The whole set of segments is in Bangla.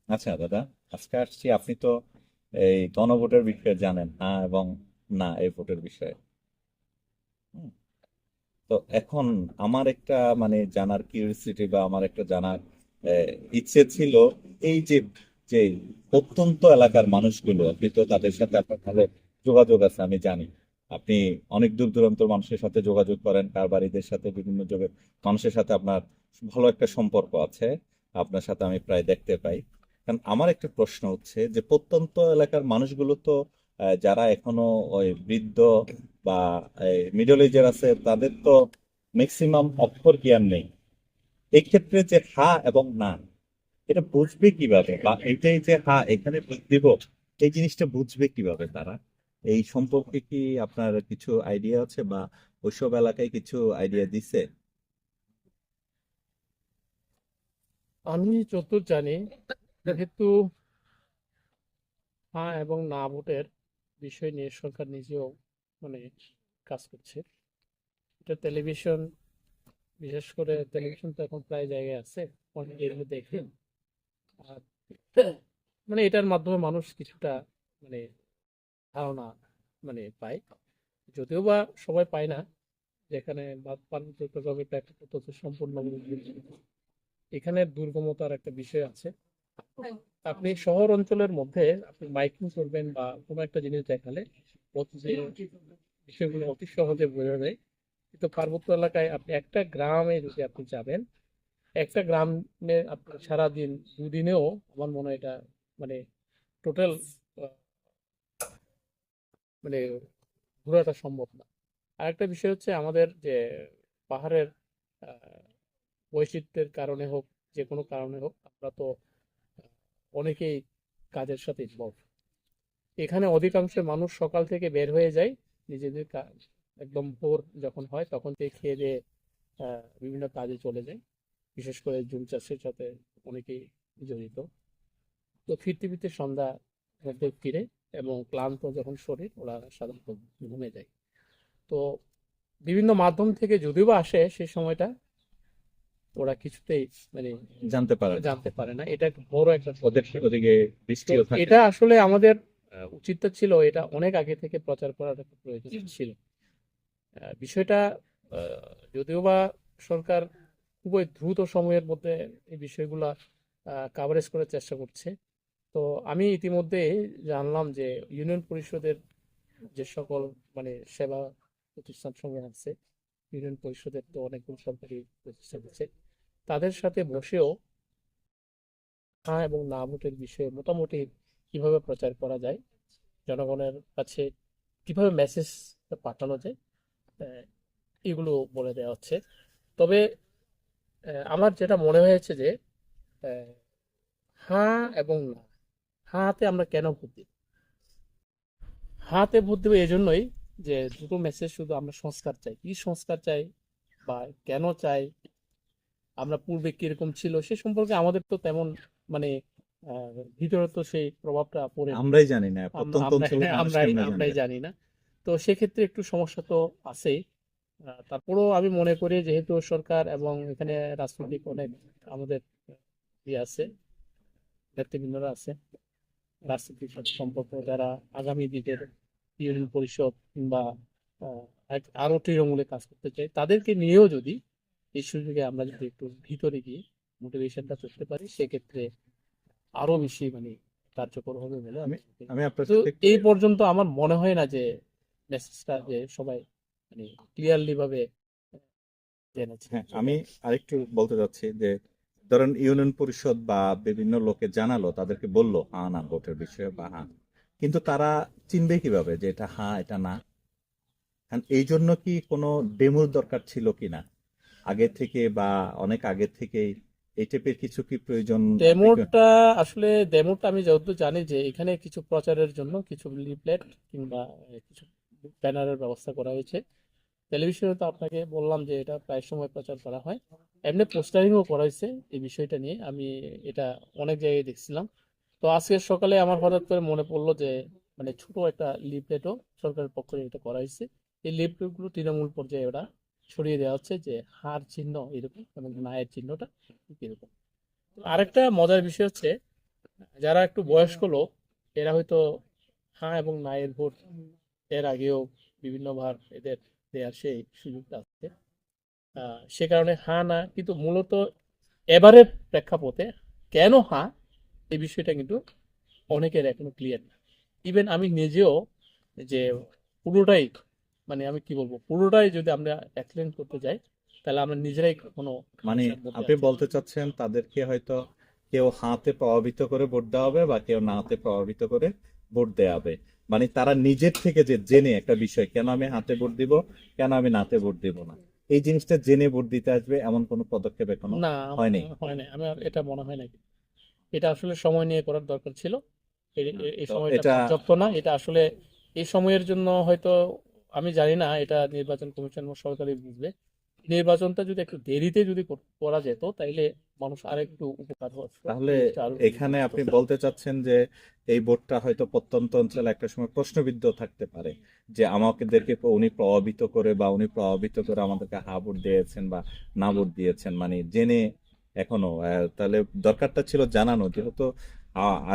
আচ্ছা দাদা, আজকে আসছি। আপনি তো এই গণভোটের বিষয়ে জানেন, হ্যাঁ এবং না এই ভোটের বিষয়ে। হুম। তো এখন আমার একটা মানে জানার কিউরিসিটি বা আমার একটা জানার ইচ্ছে ছিল, এই যে যে প্রত্যন্ত এলাকার মানুষগুলো, আপনি তো তাদের সাথে আপনার ভালো যোগাযোগ আছে আমি জানি। আপনি অনেক দূর দূরান্তর মানুষের সাথে যোগাযোগ করেন, কারবারিদের সাথে বিভিন্ন মানুষের সাথে আপনার ভালো একটা সম্পর্ক আছে। আপনার সাথে আমি প্রায় দেখতে পাই। কারণ আমার একটা প্রশ্ন হচ্ছে যে প্রত্যন্ত এলাকার মানুষগুলো তো যারা এখনো ওই বৃদ্ধ বা মিডল এজের আছে, তাদের তো ম্যাক্সিমাম অক্ষর জ্ঞান নেই। এই ক্ষেত্রে যে হা এবং না, এটা বুঝবে কিভাবে, বা এটাই যে হা এখানে দিব, এই জিনিসটা বুঝবে কিভাবে তারা? এই সম্পর্কে কি আপনার কিছু আইডিয়া আছে, বা ওইসব এলাকায় কিছু আইডিয়া দিছে? আমি যতদূর জানি, যেহেতু হ্যাঁ এবং না ভোটের বিষয় নিয়ে সরকার নিজেও মানে কাজ করছে। এটা টেলিভিশন, বিশেষ করে টেলিভিশন তো এখন প্রায় জায়গায় আছে, অনেকে এগুলো দেখে। আর মানে এটার মাধ্যমে মানুষ কিছুটা মানে ধারণা পায়, যদিও বা সবাই পায় না। যেখানে বাদ পান চট্টগ্রামে একটা তথ্য সম্পূর্ণ এখানে দুর্গমতার একটা বিষয় আছে। আপনি শহর অঞ্চলের মধ্যে আপনি মাইকিং করবেন বা কোনো একটা জিনিস দেখালে যে বিষয়গুলো অতি সহজে বোঝা যায়। কিন্তু পার্বত্য এলাকায় আপনি একটা গ্রামে যদি আপনি যাবেন, একটা গ্রামে আপনি সারাদিন দুদিনেও আমার মনে হয় এটা মানে টোটাল মানে ঘোরাটা সম্ভব না। আরেকটা বিষয় হচ্ছে আমাদের যে পাহাড়ের আহ, বৈচিত্র্যের কারণে হোক, যে কোনো কারণে হোক, আমরা তো অনেকেই কাজের সাথে ইনভলভ। এখানে অধিকাংশ মানুষ সকাল থেকে বের হয়ে যায় নিজেদের একদম ভোর যখন হয় তখন থেকে খেয়ে দিয়ে বিভিন্ন কাজে চলে যায়। বিশেষ করে জুম চাষের সাথে অনেকেই জড়িত। তো ফিরতে ফিরতে সন্ধ্যা মধ্যে ফিরে, এবং ক্লান্ত যখন শরীর, ওরা সাধারণত ঘুমে যায়। তো বিভিন্ন মাধ্যম থেকে যদিও বা আসে সেই সময়টা, ওরা কিছুতেই মানে জানতে পারেন না। জানতে পারে না। এটা একটা বড় একটা ওদের সমস্যা। ওদিকে তো বৃষ্টিও থাকে এটা না। আসলে আমাদের উচিতটা ছিল এটা অনেক আগে থেকে প্রচার করার একটা প্রয়োজন ছিল। বিষয়টা যদিও বা সরকার খুবই দ্রুত সময়ের মধ্যে এই বিষয়গুলা কাভারেজ করার চেষ্টা করছে। তো আমি ইতিমধ্যে জানলাম যে ইউনিয়ন পরিষদের যে সকল সেবা প্রতিষ্ঠান সমূহ আছে, ইউনিয়ন পরিষদের তো অনেকগুলো সরকারি প্রতিষ্ঠান আছে, তাদের সাথে বসেও হ্যাঁ এবং না ভোটের বিষয়ে মোটামুটি কিভাবে প্রচার করা যায়, জনগণের কাছে কিভাবে মেসেজ পাঠানো যায়, আহ, এগুলো বলে দেওয়া হচ্ছে। তবে আমার যেটা মনে হয়েছে যে আহ, হ্যাঁ এবং না, হাতে আমরা কেন ভোট দিব? হাতে ভোট দেবো এই জন্যই যে দুটো মেসেজ শুধু আমরা সংস্কার চাই, কি সংস্কার চাই বা কেন চাই, আমরা পূর্বে কিরকম ছিল সে সম্পর্কে আমাদের তো তেমন মানে ভিতরে তো সেই প্রভাবটা পড়ে না। আমরাই জানি না, আমরা প্রত্যন্ত আমরা অঞ্চলের মানুষ আমরাই কেমনে আমরাই জানবে? জানি না। তো সেক্ষেত্রে একটু সমস্যা তো আছেই। তারপরেও আমি মনে করি যেহেতু সরকার এবং এখানে রাজনৈতিক অনেক আমাদের ইয়ে আছে, নেতৃবৃন্দরা আছে রাজনীতির সাথে সম্পর্ক, যারা আগামী দিনের ইউনিয়ন পরিষদ কিংবা আরো তৃণমূলে কাজ করতে চাই, তাদেরকে নিয়েও যদি এই সুযোগে আমরা যদি একটু ভিতরে গিয়ে মোটিভেশনটা করতে পারি, সেক্ষেত্রে আরো বেশি কার্যকর হবে বলে আমি আমি মনে করি। আমি আপনার তো সাথে একটু এই পর্যন্ত আমার মনে হয় না যে মেসেজটা যে সবাই ক্লিয়ারলি ভাবে জেনেছে হ্যাঁ, আমি সবাই। আরেকটু বলতে চাচ্ছি যে ধরেন ইউনিয়ন পরিষদ বা বিভিন্ন লোকে জানালো, তাদেরকে বললো হ্যাঁ না ভোটের বিষয়ে বা হ্যাঁ, কিন্তু তারা চিনবে কিভাবে যে এটা হ্যাঁ এটা না? কারণ এই জন্য কি কোনো ডেমোর দরকার ছিল কিনা আগে থেকে, বা অনেক আগে থেকেই এই টাইপের কিছু কি প্রয়োজন? আপনি কি? ডেমোটা আসলে ডেমোটা আমি যতদূর জানি যে এখানে কিছু প্রচারের জন্য কিছু লিফলেট কিংবা কিছু ব্যানারের ব্যবস্থা করা হয়েছে। টেলিভিশনে তো আপনাকে বললাম যে এটা প্রায় সময় প্রচার করা হয়, এমনি পোস্টারিংও করা হয়েছে এই বিষয়টা নিয়ে। আমি এটা অনেক জায়গায় দেখছিলাম। তো আজকে সকালে আমার হঠাৎ করে মনে পড়লো যে ছোট একটা লিফলেটও সরকারের পক্ষ থেকে এটা করা হয়েছে। এই লিফলেট গুলো তৃণমূল পর্যায়ে ওরা ছড়িয়ে দেওয়া হচ্ছে যে হার চিহ্ন এরকম এবং নায়ের চিহ্নটা এরকম। আরেকটা মজার বিষয় হচ্ছে যারা একটু বয়স্ক লোক এরা হয়তো হ্যাঁ এবং না এর ভোট এর আগেও বিভিন্নবার এদের দেওয়ার সেই সুযোগটা আছে। সে কারণে হ্যাঁ না, কিন্তু মূলত এবারের প্রেক্ষাপটে কেন হ্যাঁ এই বিষয়টা কিন্তু অনেকের এখনো ক্লিয়ার না। ইভেন আমি নিজেও যে পুরোটাই মানে আমি কি বলবো পুরোটাই যদি আমরা এক্সপ্লেন করতে যাই তাহলে আমরা নিজেরাই কোনো মানে সমস্যার মধ্যে আপনি আছি। বলতে চাচ্ছেন তাদেরকে হয়তো কেউ হাতে প্রভাবিত করে ভোট দেওয়া হবে বা কেউ না হাতে প্রভাবিত করে ভোট দেওয়া হবে। মানে তারা নিজের থেকে যে জেনে একটা বিষয়, কেন আমি হাতে ভোট দিব, কেন আমি নাতে ভোট দিব না, এই জিনিসটা জেনে ভোট দিতে আসবে, এমন কোনো পদক্ষেপ এখনো না, হয়নি। হয় না, আমার এটা মনে হয় না। এটা আসলে সময় নিয়ে করার দরকার ছিল। এই তো সময়টা এটা পর্যাপ্ত না। এটা আসলে এই সময়ের জন্য হয়তো আমি জানি না, এটা নির্বাচন কমিশন বা সরকারই বুঝবে। নির্বাচনটা যদি একটু দেরিতে যদি করা যেত তাইলে মানুষ আরেকটু উপকার হতো, তাহলে জিনিসটা আরো এখানে দ্রুত আপনি হতো। বলতে চাচ্ছেন যে এই ভোটটা হয়তো প্রত্যন্ত অঞ্চলে একটা সময় প্রশ্নবিদ্ধ থাকতে পারে, যে আমাদেরকে উনি প্রভাবিত করে বা উনি প্রভাবিত করে আমাদেরকে হা ভোট দিয়েছেন বা না ভোট দিয়েছেন, মানে জেনে এখনো তাহলে দরকারটা ছিল জানানো, যেহেতু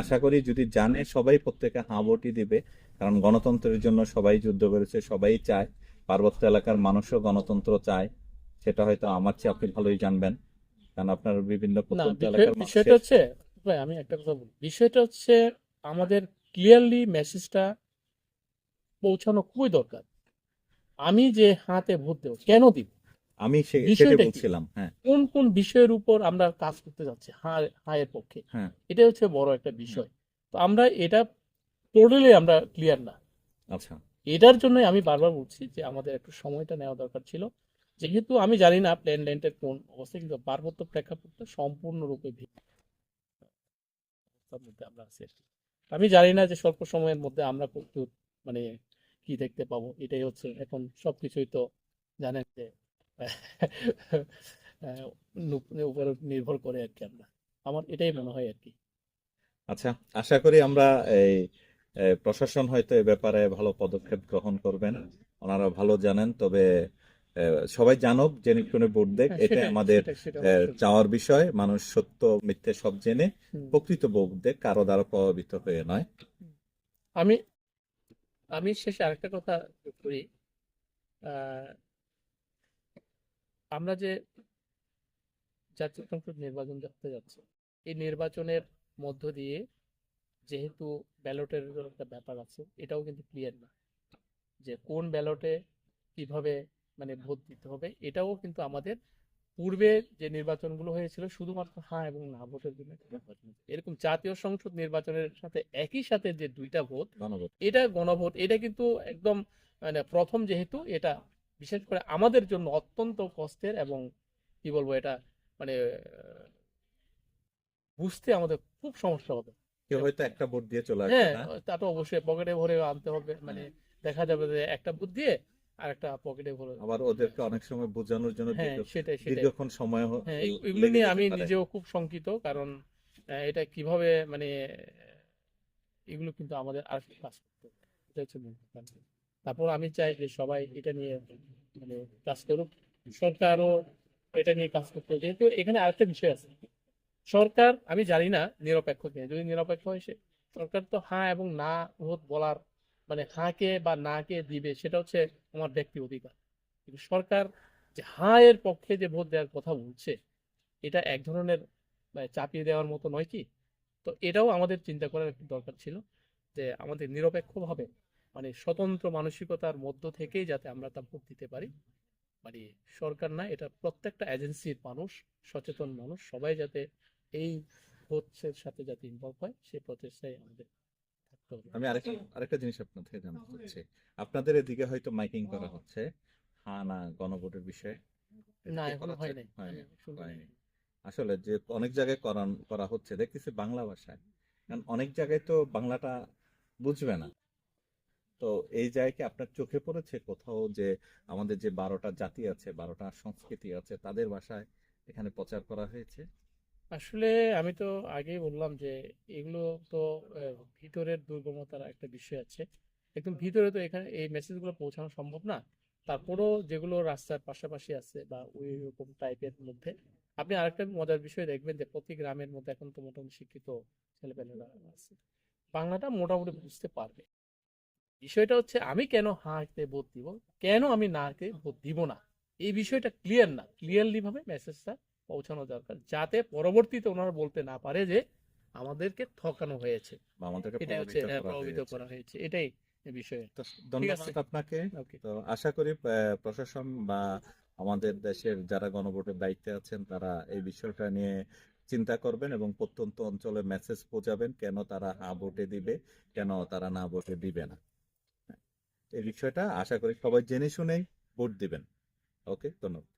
আশা করি যদি জানে সবাই প্রত্যেকে হা ভোটই দিবে। কারণ গণতন্ত্রের জন্য সবাই যুদ্ধ করেছে, সবাই চায়, পার্বত্য এলাকার মানুষও গণতন্ত্র চায়। সেটা হয়তো আমার চেয়ে আপনি ভালোই জানবেন, কারণ আপনার বিভিন্ন না, প্রত্যন্ত এলাকার বিষয়টা মানুষের। হচ্ছে ভাই, আমি একটা কথা বলি। বিষয়টা হচ্ছে আমাদের ক্লিয়ারলি মেসেজটা পৌঁছানো খুবই দরকার। আমি যে হাতে ভোট দেব কেন দিব, আমি সেটাই বিষয়টা কি, বলছিলাম, হ্যাঁ। কোন কোন বিষয়ের উপর আমরা কাজ করতে যাচ্ছি হ্যাঁ এর পক্ষে, হ্যাঁ। এটা হচ্ছে বড় একটা বিষয়। তো আমরা এটা টোটালি আমরা ক্লিয়ার না। আচ্ছা। এটার জন্য আমি বারবার বলছি যে আমাদের একটু সময়টা নেওয়া দরকার ছিল। যেহেতু আমি জানি না প্লেন ল্যান্ডের কোন অবস্থা, কিন্তু পার্বত্য প্রেক্ষাপটটা সম্পূর্ণরূপে ভিন্ন অবস্থার মধ্যে আমরা আছি আর কি। আমি জানি না যে স্বল্প সময়ের মধ্যে আমরা কিন্তু মানে কি দেখতে পাবো। এটাই হচ্ছে এখন সবকিছুই তো জানেন যে উপর নির্ভর করে আর কি। আমরা আমার এটাই মনে হয় আর কি। আচ্ছা, আশা করি আমরা এই প্রশাসন হয়তো এ ব্যাপারে ভালো পদক্ষেপ গ্রহণ করবেন। ওনারা ভালো জানেন, তবে সবাই জানুক, জেনে শুনে ভোট দেখ, হ্যাঁ, এটা আমাদের সেটা অবশ্যই। চাওয়ার বিষয়। মানুষ সত্য মিথ্যে সব জেনে হুম। প্রকৃত ভোট দেখ, কারো দ্বারা প্রভাবিত হয়ে নয়। আমি আমি শেষে আরেকটা কথা যোগ করি। আহ, আমরা যে জাতীয় সংসদ নির্বাচন করতে যাচ্ছি, এই নির্বাচনের মধ্য দিয়ে যেহেতু ব্যালটের একটা ব্যাপার আছে, এটাও কিন্তু ক্লিয়ার না যে কোন ব্যালটে কিভাবে মানে ভোট দিতে হবে। এটাও কিন্তু আমাদের পূর্বে যে নির্বাচনগুলো হয়েছিল শুধুমাত্র হ্যাঁ এবং না ভোটের জন্য একটা নির্বাচন হতো। এরকম জাতীয় সংসদ নির্বাচনের সাথে একই সাথে যে দুইটা ভোট, ধন্যবাদ। এটা গণভোট, এটা কিন্তু একদম মানে প্রথম, যেহেতু এটা বিশেষ করে আমাদের জন্য অত্যন্ত কষ্টের এবং কি বলবো এটা মানে বুঝতে আমাদের খুব সমস্যা হবে। কেউ হয়তো একটা ভোট দিয়ে চলে আসবে, হ্যাঁ, না? তা তো অবশ্যই পকেটে ভরে আনতে হবে, মানে হ্যাঁ। দেখা যাবে যে একটা বুথ দিয়ে আর একটা পকেটে ভরে আবার ওদেরকে অনেক সময় বোঝানোর জন্য হ্যাঁ সেটাই। দীর্ঘক্ষণ সময় হ্যাঁ, এগুলো লেগে নিয়ে যেতে আমি পারে। নিজেও খুব শঙ্কিত, কারণ এটা কিভাবে মানে এগুলো কিন্তু আমাদের আর একটু কাজ করতে হবে। এটা হচ্ছে মূল কথা। তারপর আমি চাই যে সবাই এটা নিয়ে মানে কাজ করুক। সরকারও এটা নিয়ে কাজ করতে হবে। যেহেতু এখানে আরেকটা বিষয় আছে, সরকার আমি জানি না নিরপেক্ষ কিনা। যদি নিরপেক্ষ হয় সরকার তো হ্যাঁ এবং না ভোট বলার মানে হ্যাঁ কে বা না কে দিবে সেটা হচ্ছে আমার ব্যক্তি অধিকার। কিন্তু সরকার যে হ্যাঁ এর পক্ষে যে ভোট দেওয়ার কথা বলছে, এটা এক ধরনের মানে চাপিয়ে দেওয়ার মতো নয় কি? তো এটাও আমাদের চিন্তা করার একটু দরকার ছিল যে আমাদের নিরপেক্ষভাবে মানে স্বতন্ত্র মানসিকতার মধ্য থেকেই যাতে আমরা তা ভোট দিতে পারি। মানে সরকার না, এটা প্রত্যেকটা এজেন্সির মানুষ, সচেতন মানুষ সবাই যাতে এই ভোটের সাথে যাতে ইনভলভ হয় সেই প্রচেষ্টায় আমাদের থাকতে হবে। আমি আরেকটা জিনিস আপনার থেকে জানতে চাচ্ছি। আপনাদের এদিকে হয়তো মাইকিং করা হচ্ছে হ্যাঁ না গণভোটের বিষয়ে, এটা না, কি এখনো করাচ্ছে? হয় নাই, হয়নি। আমি শুনিনি। হয়নি। আসলে যে অনেক জায়গায় করা হচ্ছে দেখতেছি বাংলা ভাষায়, কারণ অনেক জায়গায় তো বাংলাটা বুঝবে না। তো এই জায়গায় কি আপনার চোখে পড়েছে কোথাও যে আমাদের যে 12টা জাতি আছে, 12টা সংস্কৃতি আছে, তাদের ভাষায় এখানে প্রচার করা হয়েছে? আসলে আমি তো আগেই বললাম যে এগুলো তো ভিতরের দুর্গমতার একটা বিষয় আছে। একদম ভিতরে তো এখানে এই মেসেজগুলো পৌঁছানো সম্ভব না। তারপরও যেগুলো রাস্তার পাশাপাশি আছে বা ওই রকম টাইপের মধ্যে আপনি আরেকটা মজার বিষয় দেখবেন যে প্রতি গ্রামের মধ্যে এখন তো মোটামুটি শিক্ষিত ছেলেপেলেরা আছে, বাংলাটা মোটামুটি বুঝতে পারবে। বিষয়টা হচ্ছে আমি কেন হাতে ভোট দিব, কেন আমি নাকে ভোট দিব না, এই বিষয়টা ক্লিয়ার না, ক্লিয়ারলি ভাবে মেসেজটা পৌঁছানো দরকার, যাতে পরবর্তীতে ওনারা বলতে না পারে যে আমাদেরকে ঠকানো হয়েছে। বা আমাদেরকে এটাই হচ্ছে প্রভাবিত করা প্রভাবিত হয়েছে। করা হয়েছে, এটাই বিষয়। তো ঠিক আছে, ধন্যবাদ আপনাকে। ওকে। তো আশা করি প্রশাসন বা আমাদের দেশের যারা গণভোটের দায়িত্বে আছেন তারা এই বিষয়টা নিয়ে চিন্তা করবেন এবং প্রত্যন্ত অঞ্চলে মেসেজ পৌঁছাবেন কেন তারা হ্যাঁ ভোটে দিবে, কেন তারা না ভোটে দিবে না। এই বিষয়টা আশা করি সবাই জেনে শুনেই ভোট দিবেন। ওকে, ধন্যবাদ।